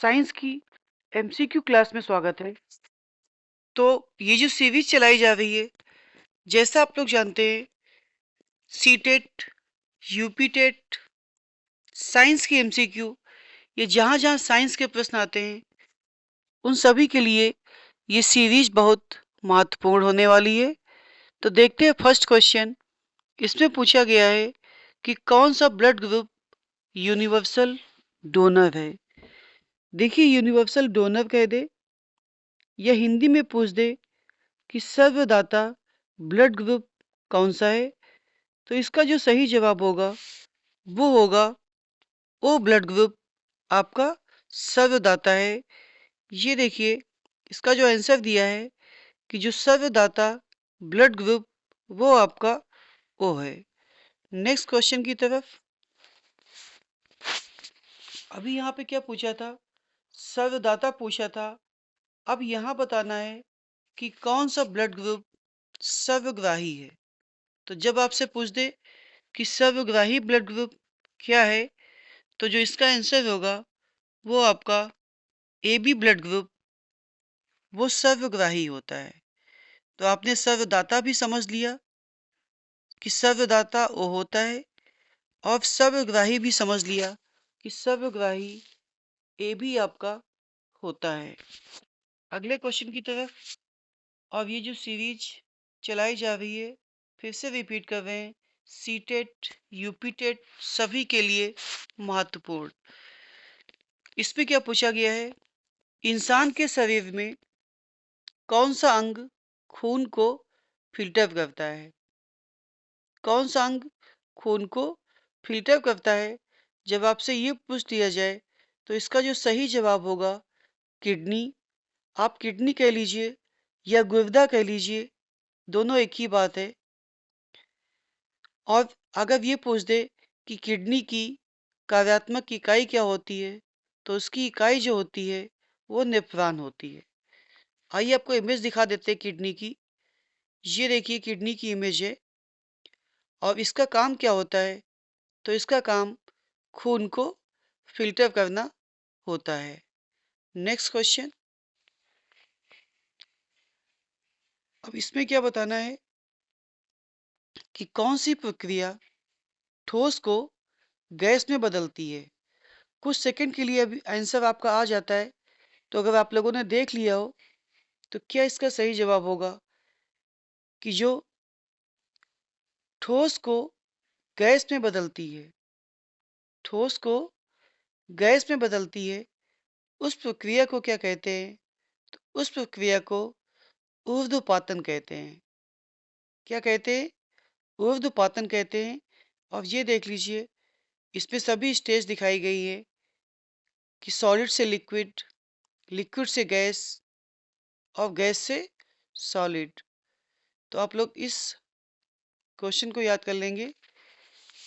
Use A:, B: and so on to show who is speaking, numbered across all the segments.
A: Science की MCQ class में स्वागत है। तो ये जो सीरीज चलाई जा रही है, जैसा आप लोग जानते हैं, सीटेट, यूपीटेट, साइंस की एमसीक्यू, ये जहाँ जहाँ साइंस के प्रश्न आते हैं उन सभी के लिए ये सीरीज बहुत महत्वपूर्ण होने वाली है। तो देखते हैं फर्स्ट क्वेश्चन। इसमें पूछा गया है कि कौन सा ब्लड ग्रुप यूनिवर्सल डोनर है। देखिए, यूनिवर्सल डोनर कह दे या हिंदी में पूछ दे कि सर्वदाता ब्लड ग्रुप कौन सा है, तो इसका जो सही जवाब होगा वो होगा ओ ब्लड ग्रुप आपका सर्वदाता है। ये देखिए, इसका जो आंसर दिया है कि जो सर्वदाता ब्लड ग्रुप वो आपका ओ है। नेक्स्ट क्वेश्चन की तरफ। अभी यहाँ पे क्या पूछा था? सर्वदाता पूछा था। अब यहाँ बताना है कि कौन सा ब्लड ग्रुप सर्वग्राही है। तो जब आपसे पूछ दे कि सर्वग्राही ब्लड ग्रुप क्या है, तो जो इसका आंसर होगा वो आपका ए बी ब्लड ग्रुप वो सर्वग्राही होता है। तो आपने सर्वदाता भी समझ लिया कि सर्वदाता वो होता है, और सर्वग्राही भी समझ लिया कि सर्वग्राही ए भी आपका होता है। अगले क्वेश्चन की तरफ। अब ये जो सीरीज चलाई जा रही है, फिर से रिपीट कर रहे हैं, सीटेट, यूपीटेट सभी के लिए महत्वपूर्ण। इसमें क्या पूछा गया है? इंसान के शरीर में कौन सा अंग खून को फिल्टर करता है? कौन सा अंग खून को फिल्टर करता है? जब आपसे ये पूछ दिया जाए तो इसका जो सही जवाब होगा किडनी। आप किडनी कह लीजिए या गुर्दा कह लीजिए, दोनों एक ही बात है। और अगर ये पूछ दे कि किडनी की कार्यात्मक इकाई क्या होती है, तो उसकी इकाई जो होती है वो नेफ्रॉन होती है। आइए आपको इमेज दिखा देते हैं किडनी की। ये देखिए, किडनी की इमेज है। और इसका काम क्या होता है? तो इसका काम खून को फिल्टर करना होता है। Next question. अब इसमें क्या बताना है कि कौन सी प्रक्रिया ठोस को गैस में बदलती है। कुछ सेकंड के लिए अभी आंसर आपका आ जाता है। तो अगर आप लोगों ने देख लिया हो तो क्या इसका सही जवाब होगा कि जो ठोस को गैस में बदलती है, ठोस को गैस में बदलती है, उस प्रक्रिया को क्या कहते हैं? तो उस प्रक्रिया को ऊर्ध्वपातन कहते हैं। क्या कहते हैं? ऊर्ध्वपातन कहते हैं। और ये देख लीजिए, इसमें सभी स्टेज दिखाई गई है कि सॉलिड से लिक्विड, लिक्विड से गैस, और गैस से सॉलिड। तो आप लोग इस क्वेश्चन को याद कर लेंगे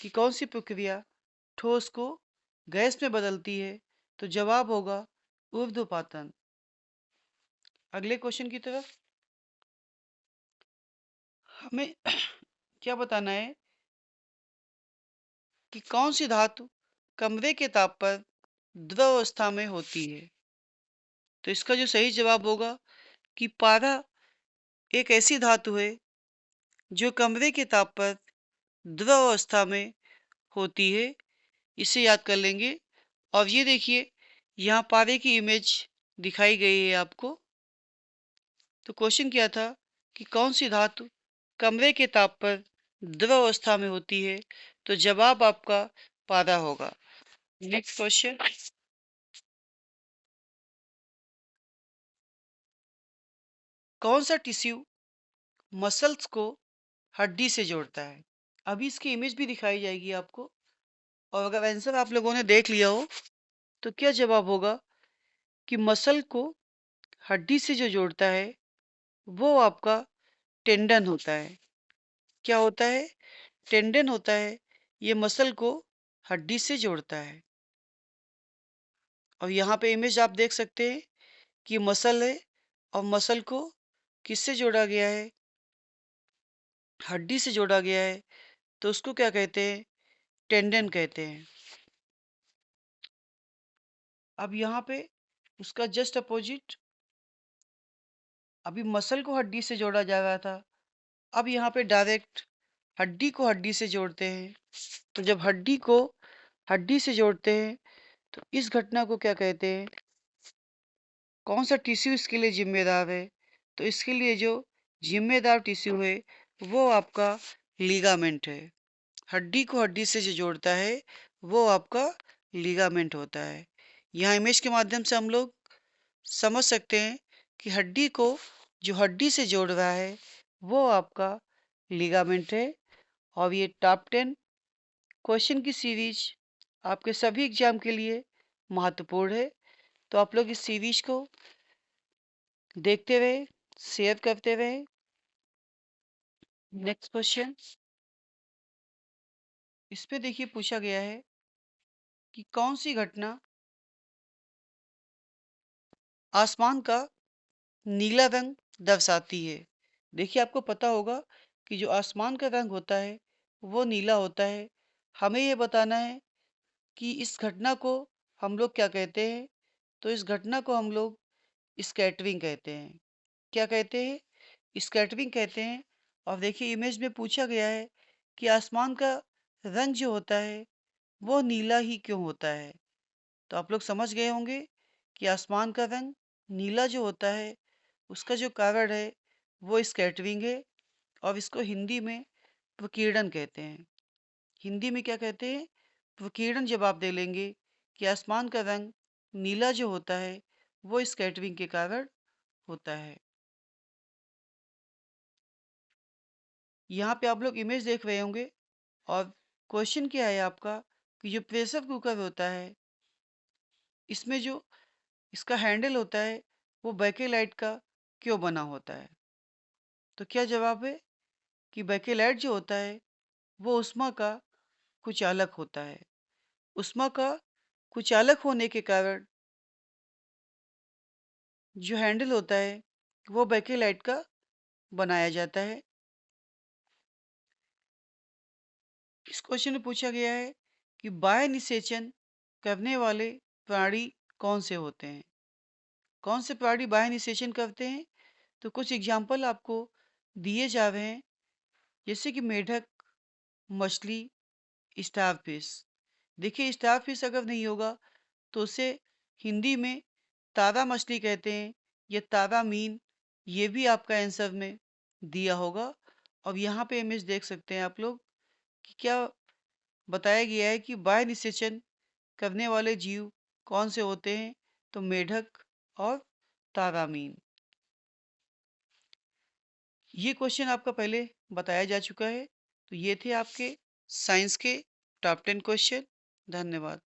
A: कि कौन सी प्रक्रिया ठोस को गैस में बदलती है, तो जवाब होगा ऊर्ध्वपातन। अगले क्वेश्चन की तरफ। हमें क्या बताना है कि कौन सी धातु कमरे के ताप पर द्रव अवस्था में होती है। तो इसका जो सही जवाब होगा कि पारा एक ऐसी धातु है जो कमरे के ताप पर द्रव अवस्था में होती है। इसे याद कर लेंगे। और ये देखिए, यहाँ पारे की इमेज दिखाई गई है आपको। तो क्वेश्चन क्या था कि कौन सी धातु कमरे के ताप पर द्रव अवस्था में होती है, तो जवाब आपका पारा होगा। Next question. कौन सा टिश्यू मसल्स को हड्डी से जोड़ता है? अभी इसकी इमेज भी दिखाई जाएगी आपको। और अगर आंसर आप लोगों ने देख लिया हो तो क्या जवाब होगा कि मसल को हड्डी से जो जोड़ता है वो आपका टेंडन होता है। क्या होता है? टेंडन होता है। ये मसल को हड्डी से जोड़ता है। और यहाँ पे इमेज आप देख सकते हैं कि मसल है, और मसल को किससे जोड़ा गया है? हड्डी से जोड़ा गया है। तो उसको क्या कहते हैं? टेंडन कहते हैं। अब यहाँ पे उसका जस्ट अपोजिट अभी मसल को हड्डी से जोड़ा जा रहा था, अब यहाँ पे डायरेक्ट हड्डी को हड्डी से जोड़ते हैं। तो जब हड्डी को हड्डी से जोड़ते हैं तो इस घटना को क्या कहते हैं? कौन सा टिश्यू इसके लिए जिम्मेदार है? तो इसके लिए जो जिम्मेदार टिश्यू है वो आपका लिगामेंट है। हड्डी को हड्डी से जो जोड़ता है वो आपका लिगामेंट होता है। यहाँ इमेज के माध्यम से हम लोग समझ सकते हैं कि हड्डी को जो हड्डी से जोड़ रहा है वो आपका लिगामेंट है। और ये टॉप 10 क्वेश्चन की सीरीज आपके सभी एग्जाम के लिए महत्वपूर्ण है। तो आप लोग इस सीरीज को देखते रहे, शेयर करते रहे। नेक्स्ट क्वेश्चन इस पे देखिए पूछा गया है कि कौन सी घटना आसमान का नीला रंग दर्शाती है। देखिए आपको पता होगा कि जो आसमान का रंग होता है वो नीला होता है। हमें ये बताना है कि इस घटना को हम लोग क्या कहते हैं। तो इस घटना को हम लोग स्कैटरिंग कहते हैं। क्या कहते हैं? स्कैटरिंग कहते हैं। और देखिए इमेज में पूछा गया है कि आसमान का रंग जो होता है वो नीला ही क्यों होता है। तो आप लोग समझ गए होंगे कि आसमान का रंग नीला जो होता है उसका जो कारण है वो स्कैटरिंग है। और इसको हिंदी में विकिरण कहते हैं। हिंदी में क्या कहते हैं? विकिरण जब आप दे लेंगे कि आसमान का रंग नीला जो होता है वो स्कैटरिंग के कारण होता है। यहाँ पे आप लोग इमेज देख रहे होंगे और क्वेश्चन क्या है आपका कि जो प्रेशर कुकर होता है इसमें जो इसका हैंडल होता है वो बैकेलाइट का क्यों बना होता है। तो क्या जवाब है कि बैकेलाइट जो होता है वो उष्मा का कुचालक होता है। उष्मा का कुचालक होने के कारण जो हैंडल होता है वो बैकेलाइट का बनाया जाता है। इस क्वेश्चन में पूछा गया है कि बाह्य निषेचन करने वाले प्राणी कौन से होते हैं। कौन से प्राणी बाह्य निषेचन करते हैं? तो कुछ एग्जाम्पल आपको दिए जा रहे हैं जैसे कि मेढक, मछली, स्टारफिश। देखिए स्टारफिश अगर नहीं होगा तो उसे हिंदी में तारा मछली कहते हैं या तारा मीन। ये भी आपका आंसर में दिया होगा। अब यहाँ पे इमेज देख सकते हैं आप लोग कि क्या बताया गया है कि बाह्य निषेचन करने वाले जीव कौन से होते हैं। तो मेढक और तारा मीन। ये क्वेश्चन आपका पहले बताया जा चुका है। तो ये थे आपके साइंस के टॉप 10 क्वेश्चन। धन्यवाद।